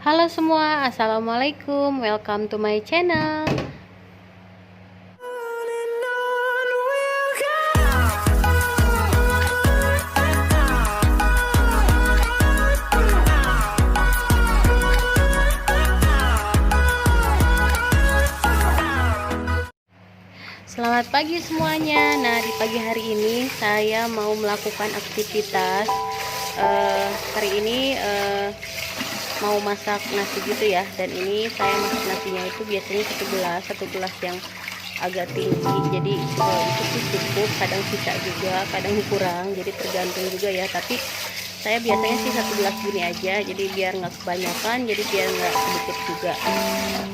Halo semua, assalamualaikum, welcome to my channel. Selamat pagi semuanya. Nah, di pagi hari ini saya mau melakukan aktivitas. Hari ini mau masak nasi gitu ya, dan ini saya masak nasinya itu biasanya satu gelas yang agak tinggi, jadi itu sih cukup, kadang sisa juga, kadang kurang, jadi tergantung juga ya, tapi saya biasanya sih satu gelas gini aja, jadi biar nggak kebanyakan, jadi biar nggak sedikit juga.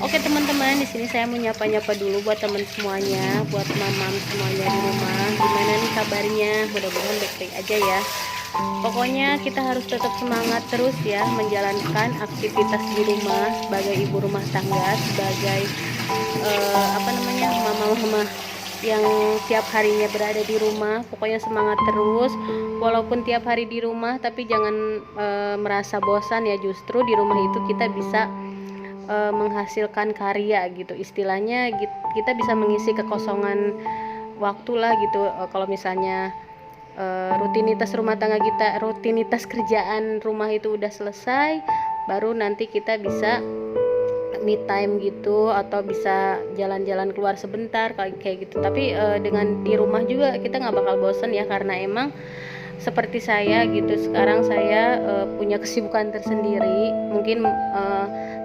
Oke teman-teman, di sini saya mau nyapa-nyapa dulu buat teman semuanya, buat mamam semuanya di rumah. Gimana nih kabarnya? Mudah-mudahan baik-baik aja ya. Pokoknya kita harus tetap semangat terus ya menjalankan aktivitas di rumah sebagai ibu rumah tangga, sebagai mama-mama yang tiap harinya berada di rumah. Pokoknya semangat terus, walaupun tiap hari di rumah, tapi jangan merasa bosan ya. Justru di rumah itu kita bisa menghasilkan karya gitu, istilahnya kita bisa mengisi kekosongan waktu lah gitu. Kalau misalnya rutinitas rumah tangga kita, rutinitas kerjaan rumah itu udah selesai, baru nanti kita bisa me time gitu, atau bisa jalan-jalan keluar sebentar kayak gitu. Tapi dengan di rumah juga kita nggak bakal bosan ya, karena emang seperti saya gitu, sekarang saya punya kesibukan tersendiri. Mungkin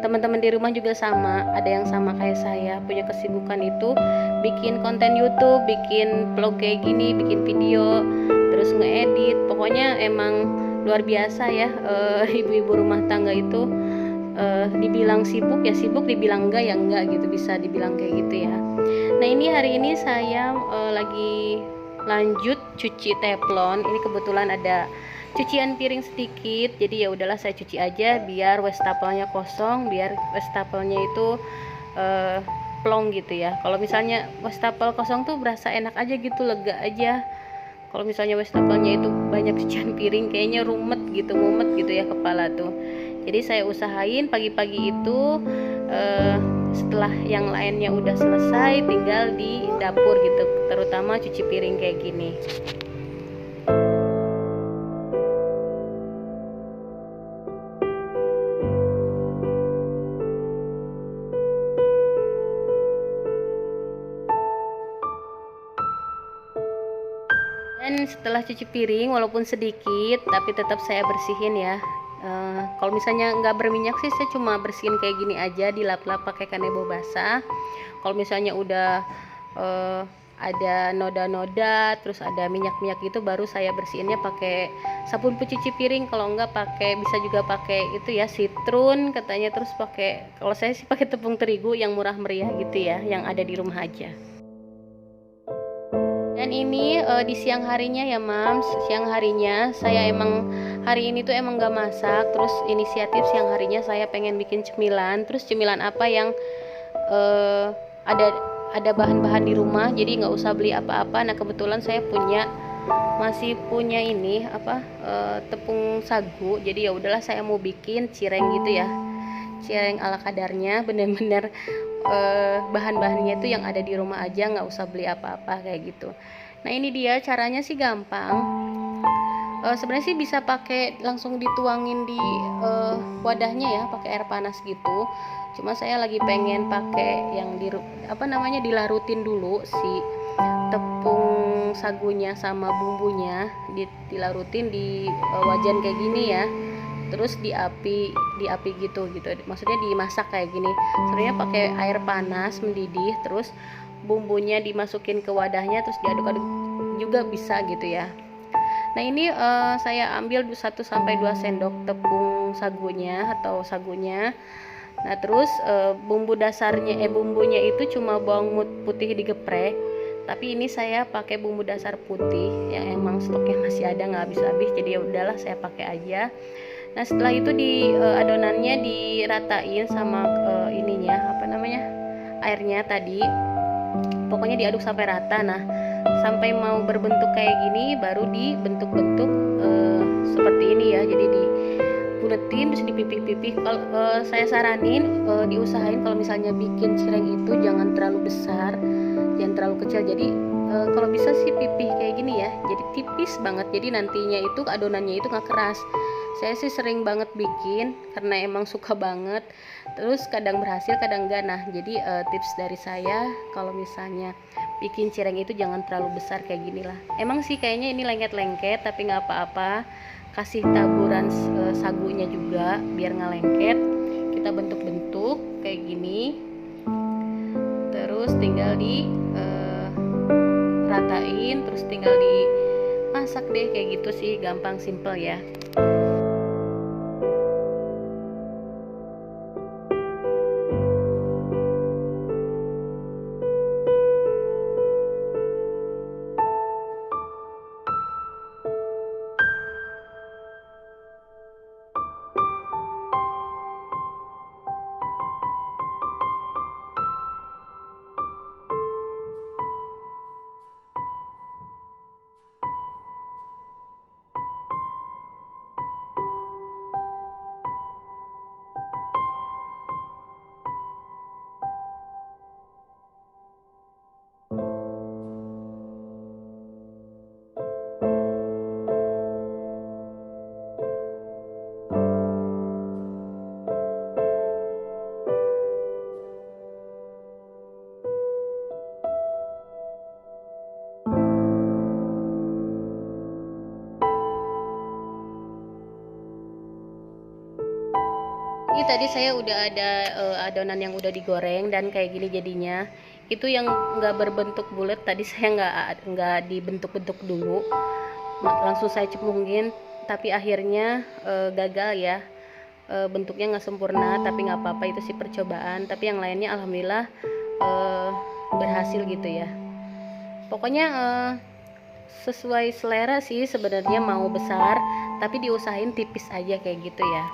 teman-teman di rumah juga sama, ada yang sama kayak saya, punya kesibukan itu bikin konten YouTube, bikin vlog kayak gini, bikin video, terus ngeedit. Pokoknya emang luar biasa ya, ibu-ibu rumah tangga itu. Dibilang sibuk ya sibuk, dibilang enggak ya enggak gitu, bisa dibilang kayak gitu ya. Nah, ini hari ini saya lagi lanjut cuci teflon. Ini kebetulan ada cucian piring sedikit, jadi ya udahlah saya cuci aja biar wastafelnya kosong, biar wastafelnya itu plong gitu ya. Kalau misalnya wastafel kosong tuh berasa enak aja gitu, lega aja. Kalau misalnya wastafelnya itu banyak cucian piring, kayaknya rumet gitu, mumet gitu ya kepala tuh. Jadi saya usahain pagi-pagi itu setelah yang lainnya udah selesai, tinggal di dapur gitu, terutama cuci piring kayak gini. Dan setelah cuci piring, walaupun sedikit tapi tetap saya bersihin ya. Kalau misalnya nggak berminyak sih saya cuma bersihin kayak gini aja, dilap-lap pakai kanebo basah. Kalau misalnya udah ada noda-noda, terus ada minyak-minyak gitu, baru saya bersihinnya pakai sabun pencuci piring. Kalau nggak pakai, bisa juga pakai itu ya, sitrun katanya. Terus pakai, kalau saya sih pakai tepung terigu yang murah meriah gitu ya, yang ada di rumah aja. Dan ini di siang harinya ya Mams, siang harinya saya emang hari ini tuh emang gak masak, terus inisiatif siang harinya saya pengen bikin cemilan. Terus cemilan apa yang ada bahan-bahan di rumah, jadi nggak usah beli apa-apa. Nah, kebetulan saya masih punya ini tepung sagu, jadi ya udahlah saya mau bikin cireng gitu ya, cireng ala kadarnya, bener-bener bahan-bahannya itu yang ada di rumah aja, nggak usah beli apa-apa kayak gitu. Nah, ini dia caranya sih gampang. Sebenarnya sih bisa pakai langsung dituangin di wadahnya ya, pakai air panas gitu. Cuma saya lagi pengen pakai yang dilarutin dulu si tepung sagunya sama bumbunya, dilarutin di wajan kayak gini ya. Terus diapi gitu, maksudnya dimasak kayak gini. Sebenarnya pakai air panas mendidih, terus bumbunya dimasukin ke wadahnya, terus diaduk-aduk juga bisa gitu ya. Nah, ini saya ambil 1-2 sendok tepung sagunya atau sagunya. Nah, terus bumbunya itu cuma bawang putih digeprek, tapi ini saya pakai bumbu dasar putih yang emang stoknya masih ada, nggak habis-habis, jadi ya udahlah saya pakai aja. Nah, setelah itu adonannya diratain sama airnya tadi. Pokoknya diaduk sampai rata. Nah, sampai mau berbentuk kayak gini baru dibentuk-bentuk seperti ini ya. Jadi dibuletin terus dipipih-pipih. Kalau saya saranin diusahain kalau misalnya bikin cireng itu jangan terlalu besar, jangan terlalu kecil. Jadi kalau bisa sih pipih kayak gini ya, jadi tipis banget, jadi nantinya itu adonannya itu nggak keras. Saya sih sering banget bikin karena emang suka banget, terus kadang berhasil kadang enggak. Nah jadi tips dari saya kalau misalnya bikin cireng itu jangan terlalu besar kayak gini lah. Emang sih kayaknya ini lengket-lengket tapi nggak apa-apa, kasih taburan sagunya juga biar nggak lengket. Kita bentuk-bentuk kayak gini, terus tinggal di ratain, terus tinggal dimasak deh kayak gitu sih, gampang simple ya. Ini tadi saya udah ada adonan yang udah digoreng dan kayak gini jadinya. Itu yang nggak berbentuk bulat tadi saya nggak dibentuk-bentuk dulu, langsung saya cemplungin. Tapi akhirnya gagal ya, bentuknya nggak sempurna. Tapi nggak apa-apa, itu sih percobaan. Tapi yang lainnya alhamdulillah berhasil gitu ya. Pokoknya sesuai selera sih sebenarnya, mau besar tapi diusahain tipis aja kayak gitu ya.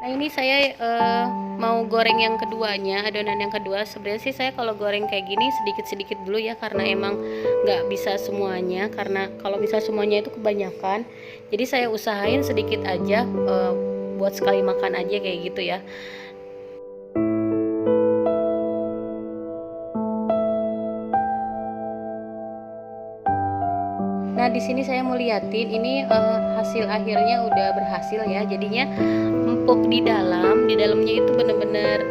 Nah ini saya mau goreng yang keduanya, adonan yang kedua. Sebenarnya sih saya kalau goreng kayak gini sedikit-sedikit dulu ya, karena emang nggak bisa semuanya. Karena kalau bisa semuanya itu kebanyakan, jadi saya usahain sedikit aja, buat sekali makan aja kayak gitu ya. Nah di sini saya mau liatin ini hasil akhirnya udah berhasil ya. Jadinya empuk di dalamnya itu bener-bener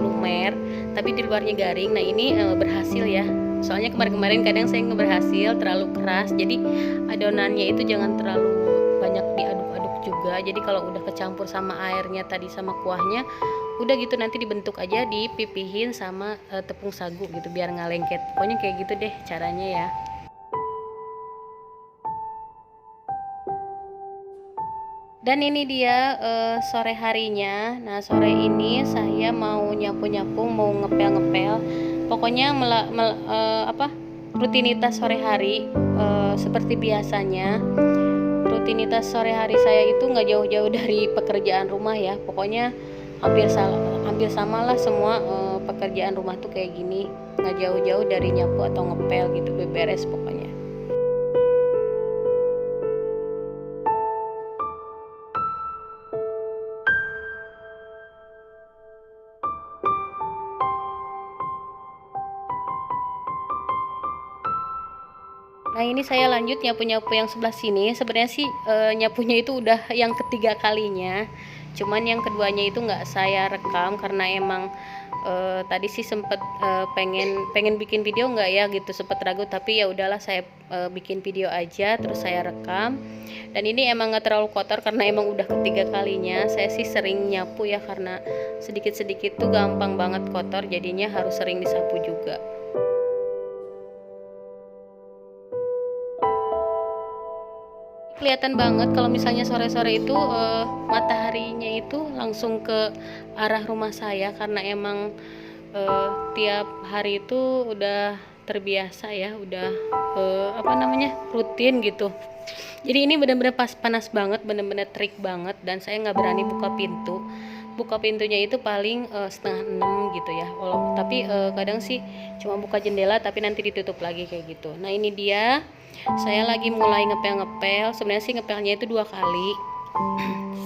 lumer, tapi di luarnya garing. Nah ini berhasil ya. Soalnya kemarin-kemarin kadang saya nggak berhasil, terlalu keras. Jadi adonannya itu jangan terlalu banyak diaduk-aduk juga. Jadi kalau udah kecampur sama airnya tadi sama kuahnya, udah gitu nanti dibentuk aja, dipipihin sama tepung sagu gitu biar nggak lengket. Pokoknya kayak gitu deh caranya ya. Dan ini dia sore harinya. Nah sore ini saya mau nyapu-nyapu, mau ngepel-ngepel. Pokoknya rutinitas sore hari seperti biasanya. Rutinitas sore hari saya itu nggak jauh-jauh dari pekerjaan rumah ya. Pokoknya hampir sama lah semua pekerjaan rumah tuh kayak gini. Nggak jauh-jauh dari nyapu atau ngepel gitu, beberes pokoknya. Nah ini saya lanjut nyapu-nyapu yang sebelah sini. Sebenarnya sih nyapunya itu udah yang ketiga kalinya. Cuman yang keduanya itu nggak saya rekam karena emang tadi sih sempet pengen bikin video nggak ya gitu, sempet ragu. Tapi ya udahlah saya bikin video aja terus saya rekam. Dan ini emang nggak terlalu kotor karena emang udah ketiga kalinya. Saya sih sering nyapu ya, karena sedikit-sedikit tuh gampang banget kotor, jadinya harus sering disapu juga. kelihatan banget kalau misalnya sore-sore itu mataharinya itu langsung ke arah rumah saya, karena emang tiap hari itu udah terbiasa ya, udah rutin gitu. Jadi ini benar-benar pas panas banget, benar-benar terik banget, dan saya nggak berani buka pintu. Buka pintunya itu paling 5:30 gitu ya. Tapi kadang sih cuma buka jendela, tapi nanti ditutup lagi kayak gitu. Nah ini dia, saya lagi mulai ngepel-ngepel. Sebenarnya sih ngepelnya itu 2 kali.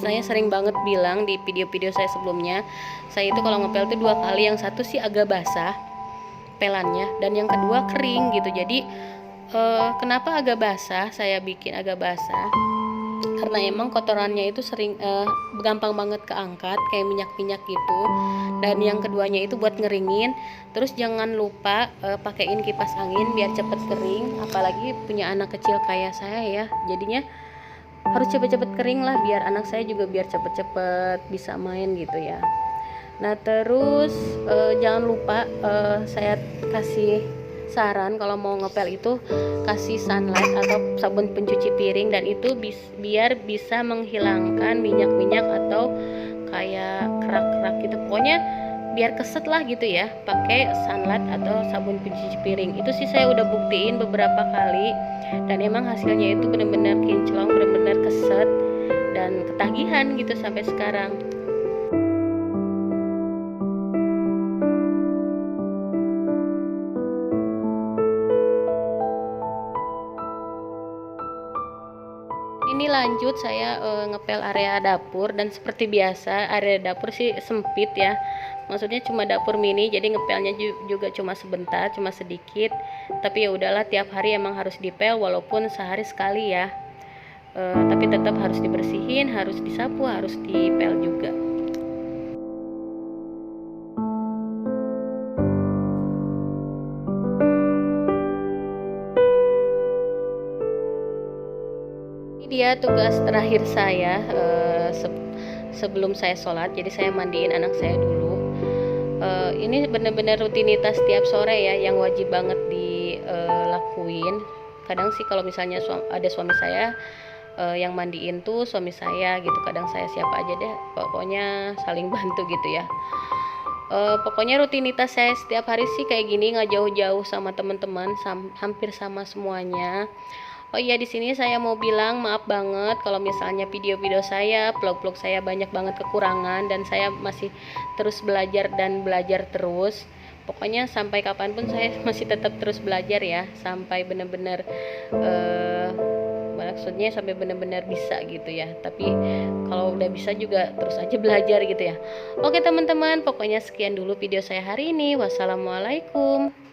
Saya sering banget bilang di video-video saya sebelumnya, saya itu kalau ngepel itu 2 kali. Yang satu sih agak basah pelannya, dan yang kedua kering gitu. Jadi kenapa agak basah, saya bikin agak basah karena emang kotorannya itu sering gampang banget keangkat kayak minyak-minyak gitu. Dan yang keduanya itu buat ngeringin. Terus jangan lupa pakein kipas angin biar cepet kering, apalagi punya anak kecil kayak saya ya, jadinya harus cepet-cepet kering lah, biar anak saya juga biar cepet-cepet bisa main gitu ya. Nah terus jangan lupa saya kasih saran kalau mau ngepel itu kasih sunlight atau sabun pencuci piring, dan itu biar bisa menghilangkan minyak-minyak atau kayak kerak-kerak gitu. Pokoknya biar keset lah gitu ya, pakai sunlight atau sabun pencuci piring. Itu sih saya udah buktiin beberapa kali, dan emang hasilnya itu benar-benar kinclong, benar-benar keset dan ketagihan gitu sampai sekarang. Ini lanjut saya ngepel area dapur, dan seperti biasa area dapur sih sempit ya, maksudnya cuma dapur mini, jadi ngepelnya juga cuma sebentar, cuma sedikit. Tapi ya udahlah, tiap hari emang harus dipel walaupun sehari sekali ya, tapi tetap harus dibersihin, harus disapu, harus dipel juga. Dia tugas terakhir saya sebelum saya sholat. Jadi saya mandiin anak saya dulu. Ini benar-benar rutinitas tiap sore ya, yang wajib banget dilakuin. Kadang sih kalau misalnya ada suami saya yang mandiin tuh suami saya gitu, kadang saya siapa aja deh, pokoknya saling bantu gitu ya. Pokoknya rutinitas saya setiap hari sih kayak gini, nggak jauh-jauh sama teman-teman, hampir sama semuanya. Oh iya, di sini saya mau bilang maaf banget kalau misalnya video-video saya, vlog-vlog saya banyak banget kekurangan, dan saya masih terus belajar dan belajar terus. Pokoknya sampai kapanpun saya masih tetap terus belajar ya, sampai benar-benar maksudnya sampai benar-benar bisa gitu ya. Tapi kalau udah bisa juga terus aja belajar gitu ya. Oke teman-teman, pokoknya sekian dulu video saya hari ini. Wassalamualaikum.